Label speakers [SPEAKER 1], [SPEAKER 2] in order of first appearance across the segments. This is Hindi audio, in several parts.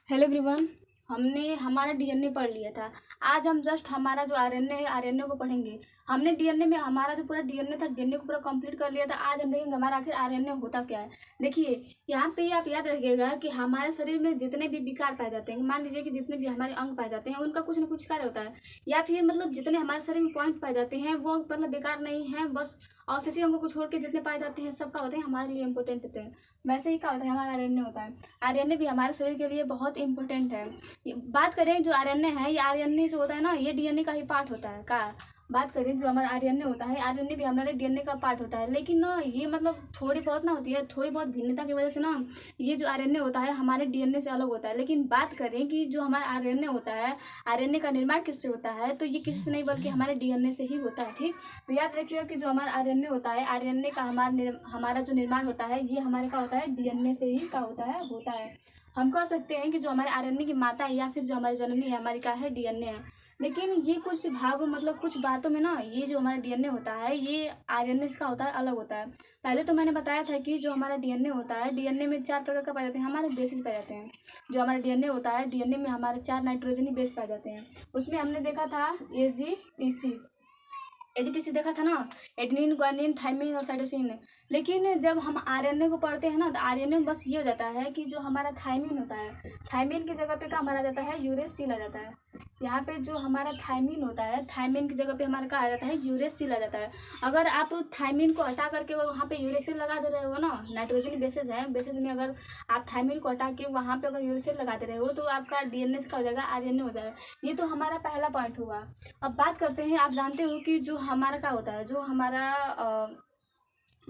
[SPEAKER 1] Hello everyone. हमने हमारा डीएनए पढ़ लिया था। आज हम जस्ट हमारा जो आरएनए है आरएनए को पढ़ेंगे। हमने डीएनए में हमारा जो पूरा डीएनए था डीएनए को पूरा कंप्लीट कर लिया था। आज हम देखेंगे हमारा आखिर आरएनए होता क्या है। देखिए, यहाँ पे आप याद रखिएगा कि हमारे शरीर में जितने भी विकार पाए जाते हैं, मान लीजिए कि जितने भी हमारे अंग पाए जाते हैं उनका कुछ ना कुछ कार्य होता है, या फिर मतलब जितने हमारे शरीर में पॉइंट पाए जाते हैं वो मतलब बेकार नहीं है, बस अवशेषी अंगों को छोड़ के जितने पाए जाते हैं सबका होते हैं हमारे लिए इंपॉर्टेंट होते हैं। वैसे ही क्या होता है, हमारा आरएनए होता है। आरएनए भी हमारे शरीर के लिए बहुत इंपॉर्टेंट है। बात करें जो आरएनए है, ये आरएनए जो होता है ना, ये डीएनए का ही पार्ट होता है का। बात करें जो हमारा आरएनए होता है, आरएनए भी हमारे डीएनए का पार्ट होता है, लेकिन ना ये मतलब थोड़ी बहुत ना होती है, थोड़ी बहुत भिन्नता की वजह से ना ये जो आरएनए होता है हमारे डीएनए से अलग होता है। लेकिन बात करें कि जो हमारा आरएनए होता है, आरएनए का निर्माण किससे होता है, तो ये किसी से नहीं बल्कि हमारे डीएनए से ही होता है। ठीक, तो याद रखिएगा कि जो हमारा आरएनए होता है, आरएनए का हमारा जो निर्माण होता है ये हमारे का होता है डीएनए से ही का होता है। हम कह सकते हैं कि जो हमारे आरएनए की माता है या फिर जो हमारी जननी है हमारी क्या है, डीएनए है। लेकिन ये कुछ भाग मतलब कुछ बातों में ना ये जो हमारा डीएनए होता है ये आरएनए का होता है, अलग होता है। पहले तो मैंने बताया था कि जो हमारा डीएनए होता है, डीएनए में 4 प्रकार का पाए जाते हैं, हमारे बेसिस पाए जाते हैं। जो हमारा डीएनए होता है, डीएनए में हमारे 4 नाइट्रोजनी बेस पाए जाते हैं। उसमें हमने देखा था एजीटीसी, एजीटीसी देखा था ना, एडेनिन, ग्वानिन, थाइमिन और साइटोसिन। लेकिन जब हम आरएनए को पढ़ते हैं ना तो आरएनए में बस ये हो जाता है कि जो हमारा थाइमिन होता है, थाइमिन की जगह पे क्या हमारा जाता है, यूरेसिल आ जाता है। यहाँ पे जो हमारा थाइमिन होता है, थाइमिन की जगह पे हमारा क्या आ जाता है, यूरेसिल आ जाता है। अगर आप थाइमिन को हटा करके वहाँ पे यूरेसिल लगा दे रहे हो ना, नाइट्रोजन बेसिस है, बेसिस में अगर आप थाइमिन को हटा के वहाँ पे अगर यूरेसिल लगा दे रहे हो तो आपका डीएनए से क्या हो जाएगा, आरएनए हो जाएगा। ये तो हमारा पहला पॉइंट हुआ। अब बात करते हैं, आप जानते हो कि जो हमारा क्या होता है, जो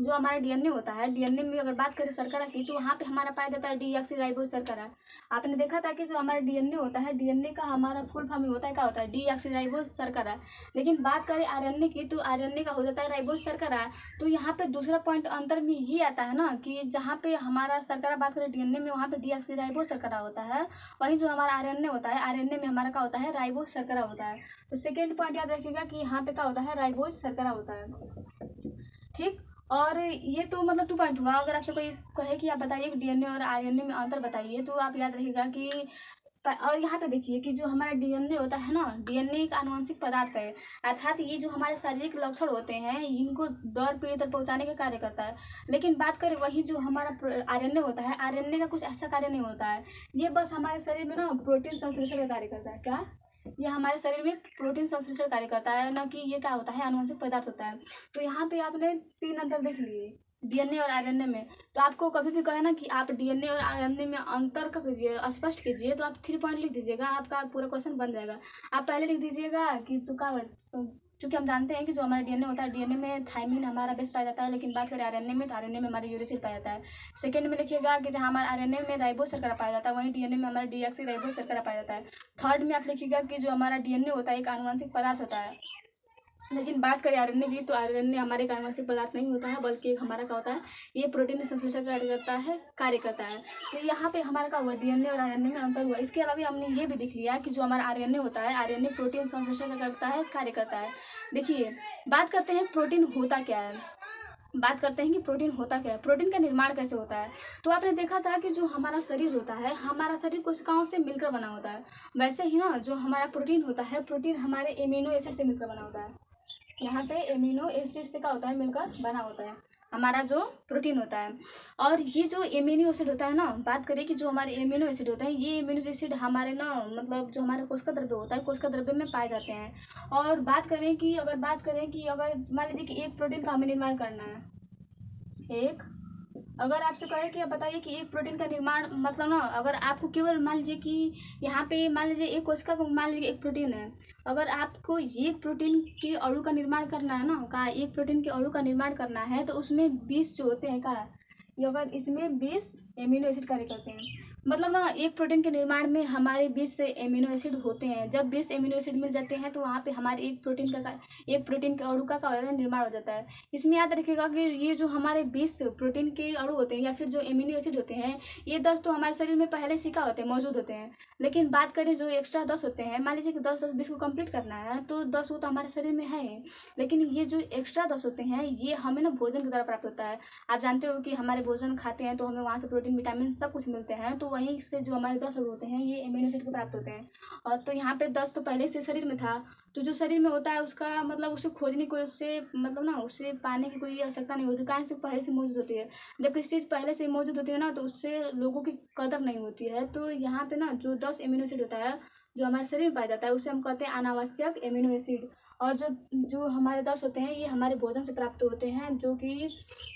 [SPEAKER 1] हमारा डीएनए होता है, डीएनए में अगर बात करें शर्करा की तो वहाँ पे हमारा पाया जाता है डीऑक्सीराइबोज शर्करा। आपने देखा था कि जो हमारा डीएनए होता है, डीएनए का हमारा फुल फॉर्म होता है क्या होता है, डीऑक्सीराइबोज शर्करा। लेकिन बात करें आरएनए की तो आरएनए का हो जाता है राइबोज शर्करा। तो यहाँ पे दूसरा पॉइंट अंतर में ये आता है ना कि जहाँ पे हमारा शर्करा बात करें डीएनए में वहाँ पे डीऑक्सीराइबोज शर्करा होता है, वहीं जो हमारा आरएनए होता है, आरएनए में हमारा क्या होता है, राइबोज शर्करा होता है। तो सेकेंड पॉइंट याद रखिएगा कि यहाँ पे क्या होता है, राइबोज शर्करा होता है। ठीक, और ये तो मतलब 2 पॉइंट हुआ। अगर आपसे कोई कहे कि आप बताइए कि डीएनए और आरएनए में अंतर बताइए तो आप याद रखिएगा कि और यहाँ पे देखिए कि जो हमारा डीएनए होता है ना, डीएनए एक आनुवंशिक पदार्थ है, अर्थात ये जो हमारे शारीरिक लक्षण होते हैं इनको दौर पीढ़ी तक पहुँचाने का कार्य करता है। लेकिन बात करें वही जो हमारा आरएनए होता है, आरएनए का कुछ ऐसा कार्य नहीं होता है। ये बस हमारे शरीर में ना प्रोटीन संश्लेषण का कार्य करता है। क्या, ये हमारे शरीर में प्रोटीन संश्लेषण कार्य करता है, ना कि ये क्या होता है, आनुवंशिक पदार्थ होता है। तो यहाँ पे आपने 3 अंतर देख लिए डीएनए और आरएनए में। तो आपको कभी भी कहे ना कि आप डीएनए और आरएनए में अंतर का कीजिए, स्पष्ट कीजिए, तो आप 3 पॉइंट लिख दीजिएगा, आपका पूरा क्वेश्चन बन जाएगा। आप पहले लिख दीजिएगा कि चूंकि हम जानते हैं कि जो हमारा डीएनए होता है, डीएनए में थाइमिन हमारा बेस पाया जाता है, लेकिन बात करें आरएनए में तो आरएनए में हमारा यूरेसिल पाया जाता है। सेकंड में लिखिएगा कि जहाँ हमारा आरएनए में राइबोज शर्करा पाया जाता है, वहीं डीएनए में हमारा डीऑक्सी शर्करा पाया जाता है। थर्ड में आप लिखिएगा कि जो हमारा डीएनए होता है एक आनुवंशिक पदार्थ होता है। लेकिन बात करें आरएनए की तो आरएनए हमारे एक आनुवंशिक पदार्थ नहीं होता है, बल्कि एक हमारा क्या होता है, ये प्रोटीन संश्लेषण कार्य करता है। तो यहाँ पे हमारा क्या हुआ, डीएनए और आरएनए में अंतर हुआ। इसके अलावा हमने ये भी देख लिया कि जो हमारा आरएनए होता है, आरएनए प्रोटीन संश्लेषण कार्य करता है। देखिए, बात करते हैं प्रोटीन होता क्या है। बात करते हैं कि प्रोटीन होता क्या है, प्रोटीन का निर्माण कैसे होता है। तो आपने देखा था कि जो हमारा शरीर होता है, हमारा शरीर कोशिकाओं से मिलकर बना होता है। वैसे ही ना जो हमारा प्रोटीन होता है, प्रोटीन हमारे एमिनो एसिड से मिलकर बना होता है। यहाँ पे एमिनो एसिड से क्या होता है, मिलकर बना होता है हमारा जो प्रोटीन होता है। और ये जो एमिनो एसिड होता है ना, बात करें कि जो हमारे एमिनो एसिड होते हैं, ये एमिनो एसिड हमारे ना मतलब जो हमारे कोशिका द्रव्य होता है, कोशिका द्रव्य में पाए जाते हैं। और बात करें कि अगर मान लीजिए कि एक प्रोटीन का हमें निर्माण करना है, एक अगर आपसे कहे कि आप बताइए कि एक प्रोटीन का निर्माण मतलब ना, अगर आपको केवल मान लीजिए कि यहाँ पे मान लीजिए एक कोशिका को मान लीजिए एक प्रोटीन है, अगर आपको एक प्रोटीन के अणु का निर्माण करना है ना, का एक प्रोटीन के अणु का निर्माण करना है तो उसमें 20 जो होते हैं का, ये अगर इसमें 20 एमिनो एसिड कार्य करते हैं। मतलब ना एक प्रोटीन के निर्माण में हमारे 20 एमिनो एसिड होते हैं। जब 20 एमिनो एसिड मिल जाते हैं तो वहाँ पे हमारे एक प्रोटीन के अणु का निर्माण हो जाता है। इसमें याद रखिएगा कि ये जो हमारे 20 प्रोटीन के अणु होते हैं या फिर जो एमिनो एसिड होते हैं, ये 10 तो हमारे शरीर में पहले से क्या होते हैं, मौजूद होते हैं। लेकिन बात करें जो एक्स्ट्रा 10 होते हैं, मान लीजिए कि 10 10 20 को कंप्लीट करना है तो 10 वो तो हमारे शरीर में है। लेकिन ये जो एक्स्ट्रा 10 होते हैं ये हमें ना भोजन के द्वारा प्राप्त होता है। आप जानते हो कि हमारे भोजन खाते हैं तो हमें वहाँ से प्रोटीन विटामिन सब कुछ मिलते हैं, तो वहीं से जो हमारे 10 होते हैं ये अमीनो एसिड के प्राप्त होते हैं। और तो यहाँ पे 10 तो पहले से शरीर में था, तो जो शरीर में होता है उसका मतलब उसे खोजने को, उससे मतलब ना उसे पाने की कोई आवश्यकता नहीं होती, कारण से पहले से मौजूद होती है। जब किसी चीज़ पहले से मौजूद होती है ना तो उससे लोगों की कदर नहीं होती है। तो यहाँ पे ना जो 10 अमीनो एसिड होता है जो हमारे शरीर में पाया जाता है उसे हम कहते हैं अनावश्यक अमीनो एसिड। और जो जो हमारे 10 होते हैं ये हमारे भोजन से प्राप्त होते हैं, जो कि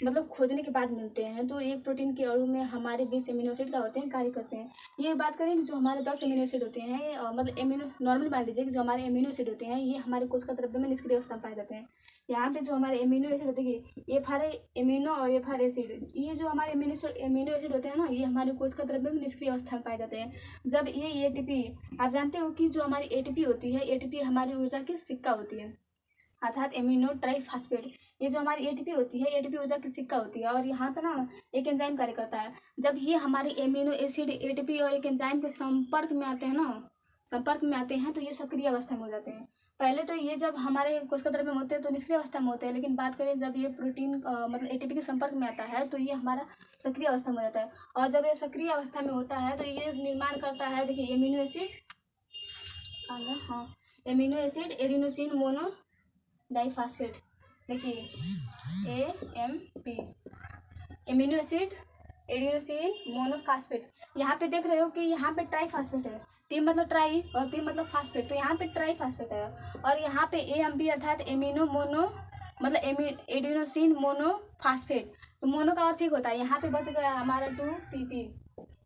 [SPEAKER 1] मतलब खोजने के बाद मिलते हैं। तो एक प्रोटीन के अणु में हमारे 20 अमीनो एसिड क्या होते हैं, कार्य करते हैं। ये बात करें कि जो हमारे 10 अमीनो एसिड होते हैं मतलब अमीनो नॉर्मल मान लीजिए कि जो हमारे अमीनो एसिड होते हैं ये हमारे कोशिका द्रव्य में निष्क्रिय अवस्था में पाए जाते हैं। यहाँ पे जो हमारे अमीनो एसिड होते हैं ये फारे अमीनो और ये फारे एसिड, ये जो हमारे अमीनो एसिड होते हैं ना ये हमारे कोशिका द्रव्य में निष्क्रिय अवस्था में पाए जाते हैं। जब ये एटीपी, आप जानते हो कि जो हमारी एटीपी होती है, एटीपी हमारी ऊर्जा की सिक्का होती है, अर्थात एमिनो ट्राइफॉस्फेट। ये जो हमारी एटीपी होती है एटीपी ऊर्जा की सिक्का होती है। और यहाँ पे ना एक एंजाइम कार्य करता है। जब ये हमारे एमिनो एसिड एटीपी और एक एंजाइम के संपर्क में आते हैं ना, संपर्क में आते हैं तो ये सक्रिय अवस्था में हो जाते हैं। पहले तो ये जब हमारे कोशिका द्रव्य में होते हैं तो निष्क्रिय अवस्था में होते हैं, लेकिन बात करें जब ये प्रोटीन मतलब एटीपी के संपर्क में आता है तो ये हमारा सक्रिय अवस्था में हो जाता है। और जब ये सक्रिय अवस्था में होता है तो ये निर्माण करता है, देखिए एमिनो एसिड, हाँ amino acid adenosine mono diphosphate, देखिए AMP, amino acid adenosine monophosphate. यहाँ पे देख रहे हो कि यहाँ पे ट्राइफॉस्फेट है, टी मतलब ट्राई और पी मतलब फास्फेट, तो यहाँ पे ट्राइफॉस्फेट है। और यहाँ पे AMP अर्थात एमिनो मोनो मतलब एडिनोसिन मोनोफॉस्फेट, तो मोनो का अर्थ ठीक होता है। यहाँ पे बच गया हमारा 2PP,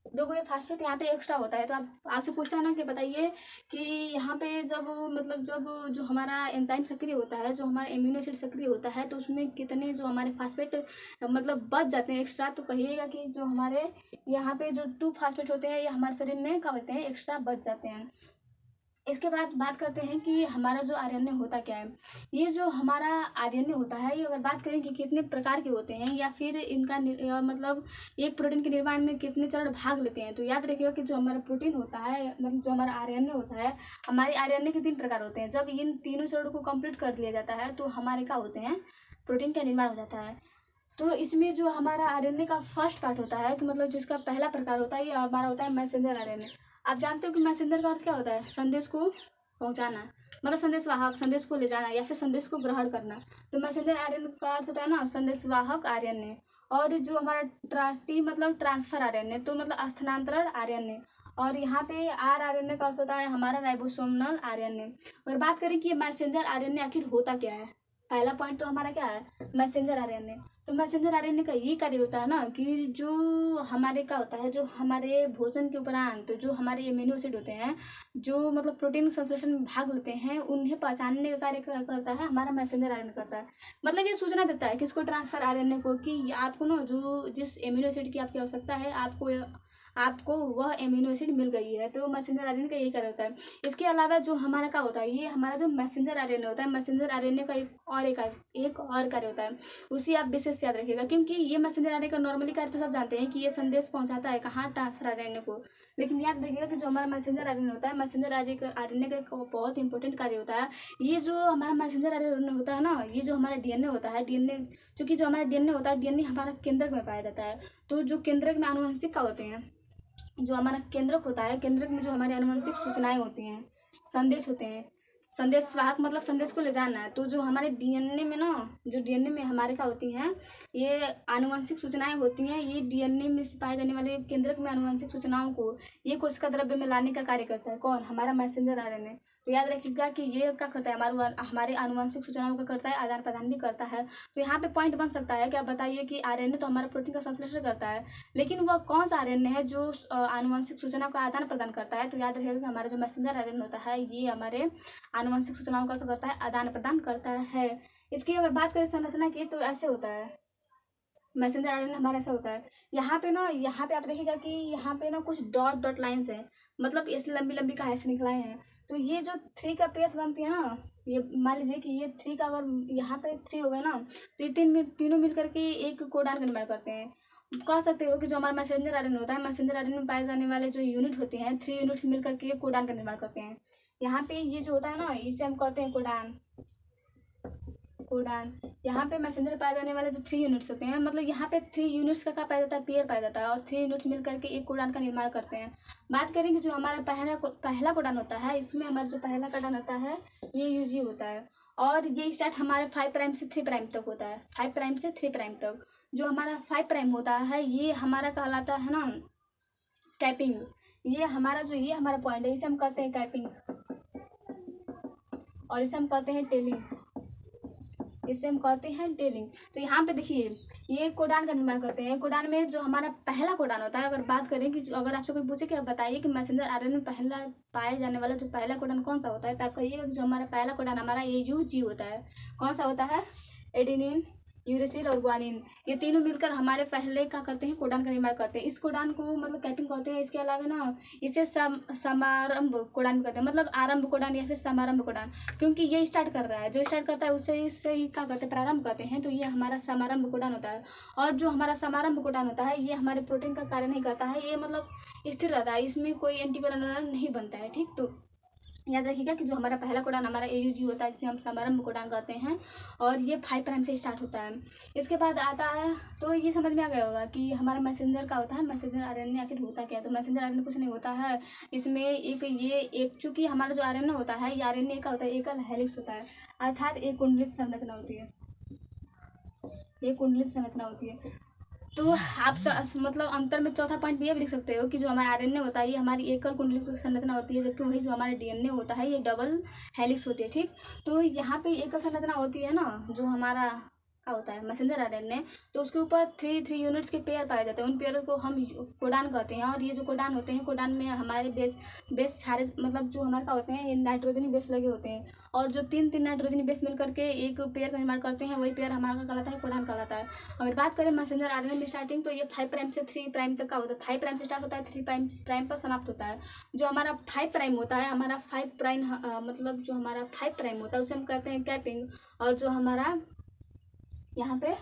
[SPEAKER 1] दो ये फास्फेट यहाँ पे एक्स्ट्रा होता है। तो आप आपसे पूछता है ना कि बताइए कि यहाँ पे जब मतलब जब जो हमारा एंजाइम सक्रिय होता है, जो हमारा एमिनो एसिड सक्रिय होता है, तो उसमें कितने जो हमारे फास्फेट मतलब बच जाते हैं एक्स्ट्रा, तो कहिएगा कि जो हमारे यहाँ पे जो 2 फास्फेट होते हैं ये हमारे शरीर में क्या होते हैं, एक्स्ट्रा बच जाते हैं। इसके बाद बात करते हैं कि हमारा जो आरएनए होता क्या है। ये जो हमारा आरएनए होता है ये अगर बात करें कि कितने प्रकार के होते हैं या फिर इनका मतलब एक प्रोटीन के निर्माण में कितने चरण भाग लेते हैं, तो याद रखिएगा कि जो हमारा प्रोटीन होता है मतलब जो हमारा आरएनए होता है, हमारे आरएनए के 3 प्रकार होते हैं। जब इन तीनों चरणों को कंप्लीट कर लिया जाता है तो हमारे क्या होते हैं, प्रोटीन का निर्माण हो जाता है। तो इसमें जो हमारा आरएनए का फर्स्ट पार्ट होता है कि मतलब जिसका पहला प्रकार होता है ये हमारा होता है मैसेंजर आरएनए। आप जानते हो कि मैसेंजर का अर्थ क्या होता है, संदेश को पहुंचाना, मतलब संदेशवाहक, संदेश को ले जाना या फिर संदेश को ग्रहण करना। तो मैसेंजर आरएनए का अर्थ होता है ना संदेशवाहक आरएनए। और जो हमारा टी मतलब ट्रांसफर आरएनए, तो मतलब स्थानांतरण आरएनए। और यहाँ पे आरएनए का अर्थ होता है हमारा राइबोसोमल आरएनए। और बात करें कि मैसेंजर आरएनए आखिर होता क्या है, पहला पॉइंट तो हमारा क्या है, मैसेंजर आरएनए। तो मैसेंजर आरएनए का ये कार्य होता है ना कि जो हमारे क्या होता है, जो हमारे भोजन के उपरांत जो हमारे एमिनो एसिड होते हैं जो मतलब प्रोटीन संश्लेषण में भाग लेते हैं उन्हें पहचानने का कार्य करता है हमारा मैसेंजर आरएनए करता है। मतलब ये सूचना देता है किसको, ट्रांसफर आरएनए को, कि आपको ना जो जिस एमिनो एसिड की आपकी आवश्यकता है आपको वह एमिनो एसिड मिल गई है। तो मैसेंजर आरएनए का यही कार्य होता है। इसके अलावा जो हमारा क्या होता है, ये हमारा जो मैसेंजर आरएनए होता है, मैसेंजर आरएनए का एक और कार्य होता है, उसी आप विशेष याद रखिएगा। क्योंकि ये मैसेंजर आरएनए का नॉर्मली कार्य तो सब जानते हैं कि ये संदेश पहुंचाता है कहाँ, ट्रांसफर आरएनए को। लेकिन याद रखिएगा कि जो हमारा मैसेंजर आरएनए होता है, मैसेंजर आरएनए का एक बहुत इंपॉर्टेंट कार्य होता है। ये जो हमारा मैसेंजर आरएनए होता है ना, ये जो हमारा डीएनए होता है, डीएनए चूंकि जो हमारा डीएनए होता है, डीएनए हमारा केंद्रक में पाया जाता है। तो जो केंद्रक में आनुवंशिक का होते हैं, जो हमारा केंद्रक होता है, केंद्रक में जो हमारी आनुवंशिक सूचनाएं होती हैं, संदेश होते हैं, संदेश वाहक मतलब संदेश को ले जाना है। तो जो हमारे डीएनए में ना, जो डीएनए में हमारे क्या होती हैं, ये आनुवंशिक सूचनाएं होती हैं। ये डीएनए में से पाए जाने वाले केंद्रक में आनुवंशिक सूचनाओं को ये कोशिका द्रव्य में लाने का कार्य करता है कौन, हमारा मैसेंजर आरएनए। तो याद रखिएगा कि ये क्या करता है, हमारे आनुवंशिक सूचनाओं का करता है, आदान प्रदान भी करता है। तो यहाँ पे पॉइंट बन सकता है कि आप बताइए कि आरएनए तो हमारा प्रोटीन का संश्लेषण करता है, लेकिन वह कौन सा आरएनए है जो आनुवंशिक सूचना का आदान प्रदान करता है। तो याद रखिएगा कि हमारा जो मैसेंजर आरएनए होता है ये हमारे आनुवंशिक सूचनाओं का करता है, आदान प्रदान करता है। इसकी अगर बात करें संरचना की तो ऐसे होता है, मैसेंजर आरएनए हमारा ऐसा होता है। यहाँ पे आप देखिएगा कि यहाँ पे ना कुछ डॉट डॉट लाइन्स हैं, मतलब ऐसी लंबी लंबी कहाँ से निकलाए हैं। तो ये जो 3 का पेयर्स बनती है ना, ये मान लीजिए कि ये 3 का अगर यहाँ पे 3 हो गए ना, तो ये तीनों मिल करके एक कोडान का निर्माण करते हैं। कह सकते हो कि जो हमारा मैसेंजर आरएनए होता है, मैसेंजर आरएनए में पाए जाने वाले जो यूनिट होते हैं, 3 यूनिट मिल करके एक कोडान का निर्माण करते हैं। यहाँ पे ये जो होता है ना, इसे हम कहते हैं कोडान। कोडान। यहाँ पे मैसेंजर पाए जाने वाले जो 3 यूनिट्स होते हैं, मतलब यहाँ पे 3 यूनिट्स का क्या पाया जाता है, पेयर पाया जाता है, और 3 यूनिट्स मिल करके एक कोडान का निर्माण करते हैं। बात करेंगे जो हमारा पहला कोडान होता है, इसमें हमारा जो पहला कोडान होता है ये यूजी होता है, और ये स्टार्ट हमारे 5 प्राइम से 3 प्राइम तक होता है। 5 प्राइम से 3 प्राइम तक जो हमारा 5 प्राइम होता है ये हमारा कहलाता है ना कैपिंग। ये हमारा पॉइंट है, इसे हम कहते हैं कैपिंग, और इसे हम कहते हैं टेलिंग, तो यहाँ पे देखिए ये कोडान का निर्माण करते हैं। कोडान में जो हमारा पहला कोडान होता है, अगर बात करें कि अगर आपसे कोई पूछे कि आप बताइए कि मैसेंजर आरएनए में पहला पाया जाने वाला जो पहला कोडान कौन सा होता है, तो आप कहिएगा जो हमारा पहला कोडान हमारा AUG होता है। कौन सा होता है, एडेनिन, यूरेसिल और ग्वानिन, ये तीनों मिलकर हमारे पहले क्या करते हैं, कोडान का निर्माण करते हैं। इस कोडान को मतलब कैपिंग कहते हैं। इसके अलावा ना इसे समारंभ कोडान कहते हैं, मतलब आरंभ कोडान या फिर समारंभ कोडान, क्योंकि ये स्टार्ट कर रहा है, जो स्टार्ट करता है उससे इससे ही क्या करते हैं, प्रारंभ करते हैं, तो ये हमारा समारंभ कोडान होता है। और जो हमारा समारंभ कोडान होता है ये हमारे प्रोटीन का कार्य नहीं करता है, ये मतलब स्थिर रहता है, इसमें कोई एंटीकोडान नहीं बनता है। ठीक, तो याद रखिएगा कि जो हमारा पहला कोडान हमारा AUG होता है, जिसे हम समारंभ कोडान कहते हैं, और ये 5 प्राइम से स्टार्ट होता है। इसके बाद आता है, तो ये समझ में आ गया होगा कि हमारा मैसेंजर का होता है, मैसेंजर आरएनए आखिर होता क्या है। तो मैसेंजर आरएनए कुछ नहीं होता है, इसमें एक चूँकि हमारा जो आरएनए होता है ये आरएनए का होता है एकल हेलिक्स होता है, अर्थात एक कुंडलित संरचना होती है, एक कुंडलित संरचना होती है। तो आप मतलब अंतर में चौथा पॉइंट भी ये भी लिख सकते हो कि जो हमारा आरएनए होता है ये हमारी एकल कुंडलित संरचना होती है, जबकि वही जो हमारा डीएनए होता है ये डबल हेलिक्स होती है। ठीक, तो यहाँ पे एकल संरचना होती है ना, जो हमारा क्या होता है मैसेंजर आरएनए, तो उसके ऊपर 3 यूनिट्स के पेयर पाए जाते हैं, उन पेयर को हम कोडान कहते हैं। और ये जो कोडान होते हैं, कोडान में हमारे बेस सारे मतलब जो हमारे क्या होते हैं, ये नाइट्रोजनी बेस लगे होते हैं, और जो 3 नाइट्रोजनी बेस मिल करके एक पेयर का निर्माण करते हैं, वही पेयर हमारा कहलाता है कोडान कहलाता है। अगर बात करें मैसेंजर आरएनए में स्टार्टिंग, तो ये 5 प्राइम से 3 प्राइम तक का होता है। 5 प्राइम से स्टार्ट होता है, 3 प्राइम पर समाप्त होता है। जो हमारा 5 प्राइम होता है, हमारा 5 प्राइम मतलब जो हमारा 5 प्राइम होता है उसे हम कहते हैं कैपिंग, और जो हमारा यहाँ पे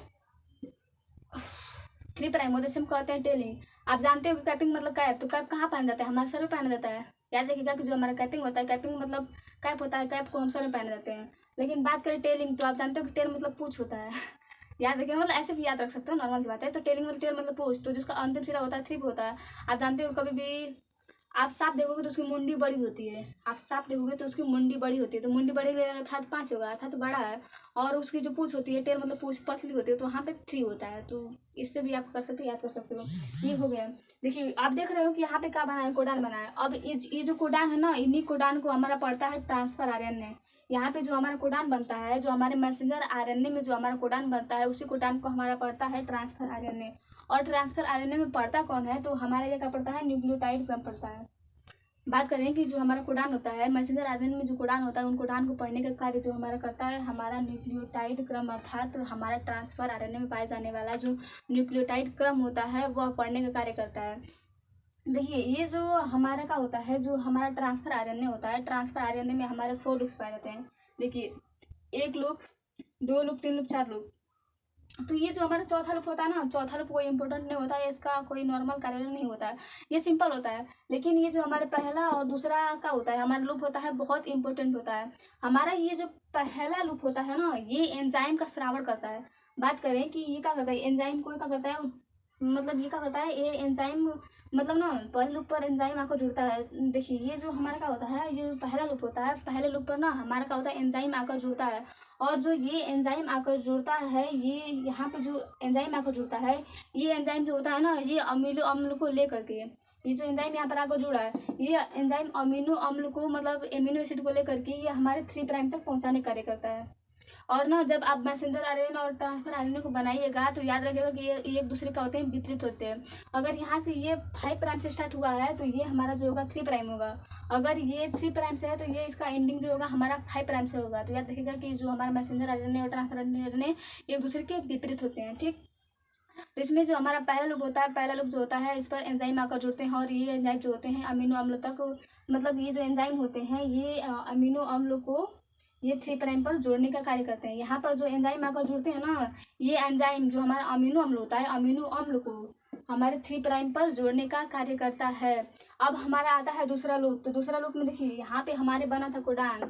[SPEAKER 1] 3 प्राइम होता है उसे हम कहते हैं टेलिंग। आप जानते हो कि कैपिंग मतलब कैप, तो कैप कहाँ पहना जाता है, हमारे सर में पहना जाता है। याद रखिएगा कि जो हमारा कैपिंग होता है, कैपिंग मतलब कैप होता है, कैप को हम सर में पहने जाते हैं। लेकिन बात करें टेलिंग, तो आप जानते हो कि टेल मतलब पूछ होता है। याद रखिएगा, मतलब ऐसे भी याद रख सकते हो, नॉर्मल सी बात है। तो टेल मतलब पूछ, तो जिसका अंतिम सिरा होता है 3 होता है। आप जानते हो कभी भी आप सांप देखोगे तो उसकी मुंडी बड़ी होती है, आप सांप देखोगे तो उसकी मुंडी बड़ी होती है, तो मुंडी बड़ी अर्थात 5 होगा, अर्थात बड़ा है। और उसकी जो पूंछ होती है, टेल मतलब पूंछ पतली होती है, तो वहाँ पे 3 होता है। तो इससे भी आप कर सकते हो, याद कर सकते हो। ये हो गया। देखिए आप देख रहे हो कि यहाँ पे क्या बना है, कोडान बना है। अब ये जो कोडान है ना, इन्हीं कोडान को हमारा पड़ता है ट्रांसफर आरएनए। यहाँ पे जो हमारा कोडान बनता है, जो हमारे मैसेंजर आरएनए में जो हमारा कोडान बनता है, उसी कोडान को हमारा पड़ता है ट्रांसफर आरएनए। और ट्रांसफर आरएनए में पड़ता कौन है, तो हमारे लिए क्या पड़ता है, न्यूक्लियोटाइड क्रम पड़ता है। बात करें कि जो हमारा कोडान होता है, मैसेंजर आरएनए में जो कोडान होता है, उन कोडान को पढ़ने का कार्य जो हमारा करता है हमारा न्यूक्लियोटाइड क्रम, अर्थात हमारा ट्रांसफर आरएनए में पाए जाने वाला जो न्यूक्लियोटाइड क्रम होता है वह पढ़ने का कार्य करता है। देखिए ये जो हमारा का होता है, जो हमारा ट्रांसफर आरएनए होता है, ट्रांसफर आरएनए में हमारे 4 लूप्स पाए जाते हैं। देखिए 1 लूप, 2 लूप, 3 लूप, 4 लूप। तो ये जो हमारा चौथा लूप होता है ना, चौथा लूप कोई इंपॉर्टेंट नहीं होता है, इसका कोई नॉर्मल कार्य नहीं होता है, ये सिंपल होता है। लेकिन ये जो हमारे पहला और दूसरा का होता है, हमारा लूप होता है, बहुत इंपॉर्टेंट होता है। हमारा ये जो पहला लूप होता है ना, ये एंजाइम का श्रावण करता है। बात करें कि ये क्या करता है, एंजाइम को क्या करता है, मतलब ये क्या करता है, ये एंजाइम मतलब ना पहले लूप पर एंजाइम आकर जुड़ता है। देखिए ये जो हमारा क्या होता है, ये पहला लूप होता है, पहले लूप पर ना हमारा क्या होता है, एंजाइम आकर जुड़ता है। और जो ये एंजाइम आकर जुड़ता है, ये यहाँ पे जो एंजाइम आकर जुड़ता है, ये एंजाइम जो होता है ना, ये अमीनो अम्ल को लेकर के, ये जो एंजाइम यहाँ पर आकर जुड़ा है, ये एंजाइम अमीनो अम्ल को मतलब एमिनो एसिड को लेकर के ये हमारे 3 प्राइम तक पहुँचाने का कार्य करता है। और ना जब आप मैसेंजर आरएनए और ट्रांसफर आरएनए को बनाइएगा, तो याद रखिएगा कि ये एक दूसरे का होते हैं, विपरीत होते हैं। अगर यहाँ से ये 5 प्राइम से स्टार्ट हुआ है, तो ये हमारा जो होगा 3 प्राइम होगा। अगर ये 3 प्राइम से है, तो ये इसका एंडिंग जो होगा हमारा 5 प्राइम से होगा। तो याद रखिएगा कि जो हमारा मैसेंजर आरएनए और ट्रांसफर आरएनए एक दूसरे के विपरीत होते हैं। ठीक, तो इसमें जो हमारा पहला लूप होता है, पहला लूप जो होता है, इस पर एंजाइम आकर जुड़ते हैं, और ये एंजाइम जो होते हैं अमीनो अम्ल तक, मतलब ये जो एंजाइम होते हैं ये अमीनो अम्ल को ये 3 प्राइम पर जोड़ने का कार्य करते हैं। यहाँ पर जो एंजाइम आकर जुड़ते हैं ना, ये एंजाइम जो हमारा अमीनो अम्ल होता है, अमीनो अम्ल को हमारे 3 प्राइम पर जोड़ने का कार्य करता है। अब हमारा आता है दूसरा लूप। तो दूसरा लूप में देखिए यहाँ पे हमारे बना था कोडान,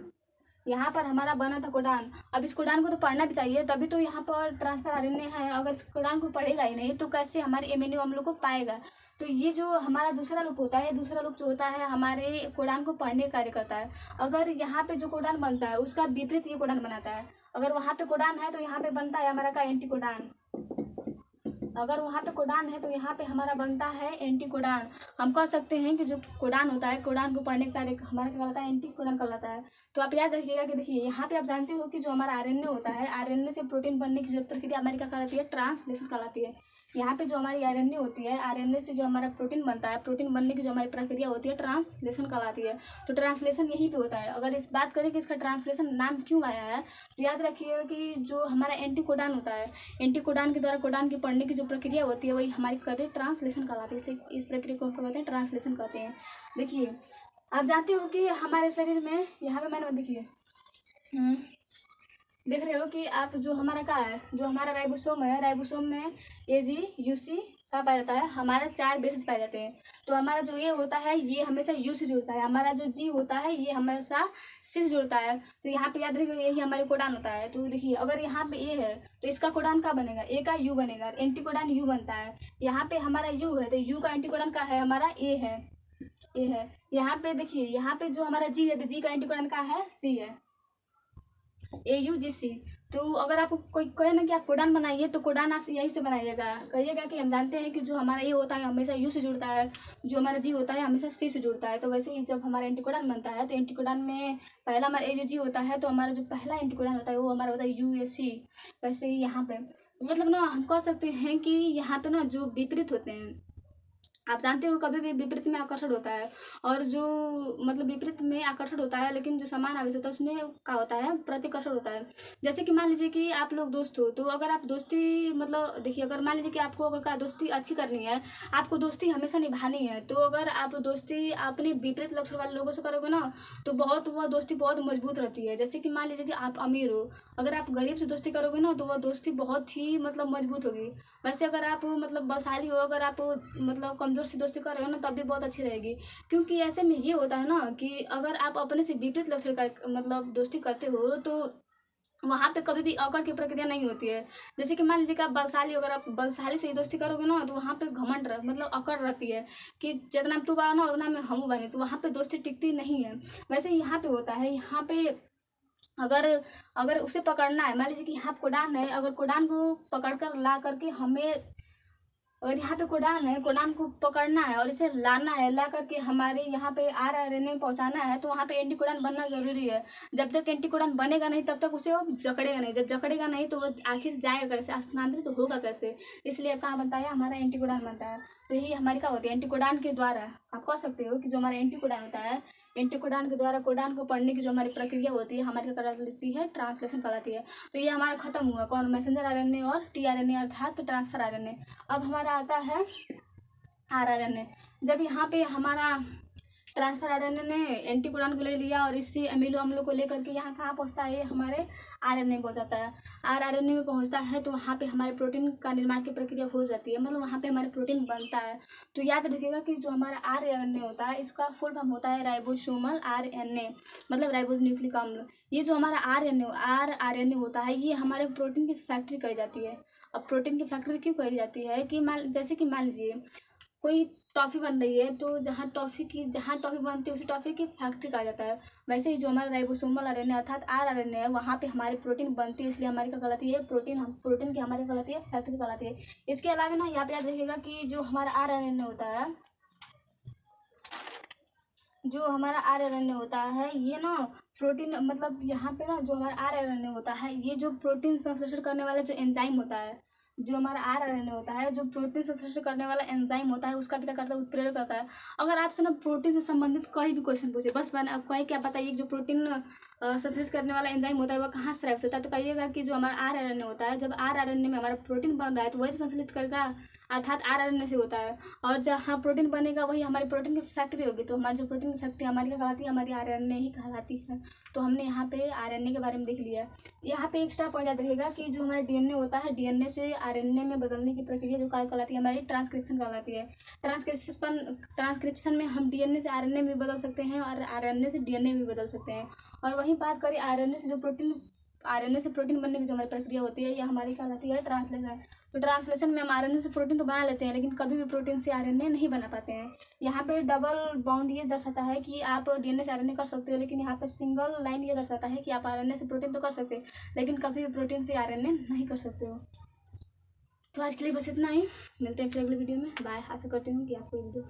[SPEAKER 1] यहाँ पर हमारा बना था कोडान। अब इस कोडान को तो पढ़ना भी चाहिए, तभी तो यहाँ पर ट्रांसफर आरएनए है। अगर इस कोडान को पढ़ेगा ही नहीं तो कैसे हमारे एमिनो अम्लों को पाएगा। तो ये जो हमारा दूसरा लूप होता है, दूसरा लूप जो होता है हमारे कोडान को पढ़ने का कार्य करता है। अगर यहाँ पे जो कोडान बनता है उसका विपरीत ये कोडान बनाता है। अगर वहाँ पे कोडान है तो यहाँ पे बनता है हमारा का एंटी कोडान। अगर वहाँ पे कोडान है तो यहाँ पे हमारा बनता है एंटी कोडान। हम कह सकते हैं कि जो कोडान होता है, कोडान को पढ़ने का कार्य हमारा क्या कहलाता है, एंटी कोडान कहलाता है। तो आप याद रखिएगा कि देखिए यहाँ पे आप जानते हो कि जो हमारा आरएनए होता है, आरएनए से प्रोटीन बनने की जो प्रक्रिया हमारी क्या कहलाती है, ट्रांसलेशन कहलाती है। यहाँ पे जो हमारी आरएनए होती है, आरएनए से जो हमारा प्रोटीन बनता है, प्रोटीन बनने की जो हमारी प्रक्रिया होती है ट्रांसलेशन कहलाती है। तो ट्रांसलेशन यहीं पे होता है। अगर इस बात करें कि इसका ट्रांसलेशन नाम क्यों आया है, तो याद रखिएगा कि जो हमारा एंटी कोडान होता है, एंटी कोडान के द्वारा कोडान की पढ़ने की जो प्रक्रिया होती है वही हमारी कहते ट्रांसलेशन कहलाती है। इसलिए इस प्रक्रिया को कहते हैं ट्रांसलेशन कहते हैं। देखिए आप जानते हो कि हमारे शरीर में यहाँ पे मैंने देखिए देख रहे हो कि आप जो हमारा क्या है, जो हमारा राइबोसोम है, राइबोसोम में AGUC का पाया जाता है। हमारा 4 बेसिस पाए जाते हैं। तो हमारा जो A होता है ये हमेशा U से जुड़ता है, हमारा जो G होता है ये हमेशा C से जुड़ता है। तो यहाँ पे याद रखिएगा यही हमारे कोडान होता है। तो देखिए अगर यहाँ पे A है तो इसका कोडान क्या बनेगा, A का U बनेगा, एंटी कोडान U बनता है। यहाँ पे हमारा U है तो U का एंटी कोडान का है हमारा A है, A है। यहाँ पे देखिए यहाँ पे जो हमारा G है तो G का एंटी कोडान का है C है, AUGC। तो अगर आपको कोई कहे ना कि आप कोडान बनाइए तो कोडान आप यहीं से बनाइएगा। कहिएगा कि हम जानते हैं कि जो हमारा ए होता है हमेशा U से जुड़ता है, जो हमारा G होता है हमेशा C से जुड़ता है। तो वैसे ही जब हमारा एंटी कोडान बनता है तो एंटी कोडान में पहला हमारा AUG होता है, तो हमारा जो पहला एंटी कोडान होता है वो हमारा होता है UAC। वैसे ही यहाँ पे मतलब ना हम कह सकते हैं कि यहाँ पे ना जो विपरीत होते हैं, आप जानते हो कभी भी विपरीत में आकर्षण होता है, और जो मतलब विपरीत में आकर्षण होता है लेकिन जो समान आवेश होता है उसमें क्या होता है, प्रतिकर्षण होता है। जैसे कि मान लीजिए कि आप लोग दोस्त हो, तो अगर आप दोस्ती मतलब देखिए अगर मान लीजिए कि आपको अगर क्या दोस्ती अच्छी करनी है, आपको दोस्ती हमेशा निभानी है, तो अगर आप दोस्ती अपने विपरीत लक्षण वाले लोगों से करोगे ना तो बहुत वह दोस्ती बहुत मजबूत रहती है। जैसे कि मान लीजिए कि आप अमीर हो, अगर आप गरीब से दोस्ती करोगे ना तो वह दोस्ती बहुत ही मतलब मजबूत होगी। वैसे अगर आप मतलब बलशाली हो, अगर आप मतलब कमजोर से दोस्ती कर रहे हो ना तब भी बहुत अच्छी रहेगी। क्योंकि ऐसे में ये होता है ना कि अगर आप अपने से विपरीत लक्षण का मतलब दोस्ती करते हो तो वहाँ पे कभी भी अकड़ की प्रक्रिया नहीं होती है। जैसे कि मान लीजिए कि आप बलशाली, अगर आप बलशाली से ही दोस्ती करोगे ना तो वहाँ पे घमंड मतलब अकड़ रहती है कि जितना तू बड़ा ना उतना मैं हमू बनी, तो वहाँ पे दोस्ती टिकती नहीं है। वैसे यहाँ पे होता है, यहाँ पे अगर अगर उसे पकड़ना है, मान लीजिए कि यहाँ कोडान है, अगर कोडान को पकड़ कर ला करके हमें, अगर यहाँ पे कोडान है, कोडान को पकड़ना है और इसे लाना है, ला करके हमारे यहाँ पे RNA में पहुँचाना है, तो वहाँ पे एंटी कोडान बनना जरूरी है। जब तक एंटी कोडान बनेगा नहीं तब तक उसे वो जकड़ेगा नहीं, जब जकड़ेगा नहीं तो वो आखिर जाएगा कैसे, स्थानांतरित तो होगा कैसे। इसलिए कहाँ बनता है, हमारा एंटी कोडान बनता है। तो यही हमारी क्या होती है, एंटी कोडान के द्वारा आप कह सकते हो कि जो हमारा एंटी कोडान होता है, एंटी कोडान के द्वारा कोडान को पढ़ने की जो हमारी प्रक्रिया होती है हमारी क्या कहलाती है, ट्रांसलेशन कहलाती है। तो ये हमारा खत्म हुआ कौन, मैसेंजर RNA और tRNA अर्थात ट्रांसफर RNA। अब हमारा आता है rRNA। जब यहाँ पे हमारा ट्रांसफर RNA ने एंटी कोडान को ले लिया और इससे अमीनो अम्लों को लेकर के यहाँ कहाँ पहुँचता है, ये हमारे RNA में पहुँच जाता है। rRNA में पहुँचता है तो वहाँ पे हमारे प्रोटीन का निर्माण की प्रक्रिया हो जाती है, मतलब वहाँ पे हमारे प्रोटीन बनता है। तो याद रखिएगा कि जो हमारा rRNA होता है इसका फुल फॉर्म होता है राइबोसोमल RNA, मतलब राइबोज न्यूक्लिक अम्ल। ये जो हमारा rRNA होता है ये हमारे प्रोटीन की फैक्ट्री कही जाती है। अब प्रोटीन की फैक्ट्री क्यों कही जाती है कि जैसे कि मान लीजिए कोई टॉफ़ी बन रही है, तो जहाँ टॉफ़ी बनती है उसी टॉफ़ी की फैक्ट्री कहा जाता है। वैसे ही जो हमारा राइबोसोमल RNA अर्थात rRNA है वहाँ पे हमारी प्रोटीन बनती है, इसलिए हमारी क्या कहलाती है, प्रोटीन की हमारी कहलाती है फैक्ट्री कहलाती है। इसके अलावा ना यहाँ पे याद रखिएगा कि जो हमारा rRNA होता है, जो हमारा rRNA होता है ये ना प्रोटीन मतलब यहाँ पे ना जो हमारा rRNA होता है ये जो प्रोटीन संश्लेषण करने वाला जो एंजाइम होता है, जो हमारा rRNA होता है जो प्रोटीन संश्लेषण करने वाला एंजाइम होता है उसका भी क्या करता है, उत्प्रेरक करता है। अगर आपसे ना प्रोटीन से संबंधित कोई भी क्वेश्चन पूछे, बस मैंने आपको क्या बताइए जो प्रोटीन संश्लेषित करने वाला एंजाइम होता है वह कहाँ से होता है, तो कहिएगा कि जो हमारा rRNA होता है, जब rRNA में हमारा प्रोटीन बन रहा है तो वही तो संश्लेषित करेगा अर्थात rRNA से होता है। और जहाँ प्रोटीन बनेगा वही हमारी प्रोटीन की फैक्ट्री होगी, तो हमारी जो प्रोटीन की फैक्ट्री हमारी क्या कहलाती है, हमारी RNA ही कहलाती है। तो हमने यहाँ पे RNA के बारे में देख लिया। यहाँ पे एक्स्ट्रा पॉइंट याद रखेगा कि जो हमारा DNA होता है, DNA से RNA में बदलने की प्रक्रिया जो क्या कहलाती है, हमारी ट्रांसक्रिप्शन कहलाती है। ट्रांसक्रिप्शन में हम DNA से RNA भी बदल सकते हैं और RNA से DNA भी बदल सकते हैं। और वहीं बात करें आरएनए से जो प्रोटीन, आरएनए से प्रोटीन बनने की जो हमारी प्रक्रिया होती है, यह हमारी कहलाती है ट्रांसलेशन। तो ट्रांसलेशन में हम आरएनए से प्रोटीन तो बना लेते हैं, लेकिन कभी भी प्रोटीन से आरएनए नहीं बना पाते हैं। यहाँ पे डबल बॉन्ड ये दर्शाता है कि आप डीएनए से आरएनए कर सकते हो, लेकिन यहाँ पे सिंगल लाइन ये दर्शाता है कि आप आरएनए से प्रोटीन तो कर सकते हैं, लेकिन कभी भी प्रोटीन से आरएनए नहीं कर सकते हो। तो आज के लिए बस इतना ही, मिलते हैं फिर अगले वीडियो में। बाय। आशा करती हूँ कि आपको ये वीडियो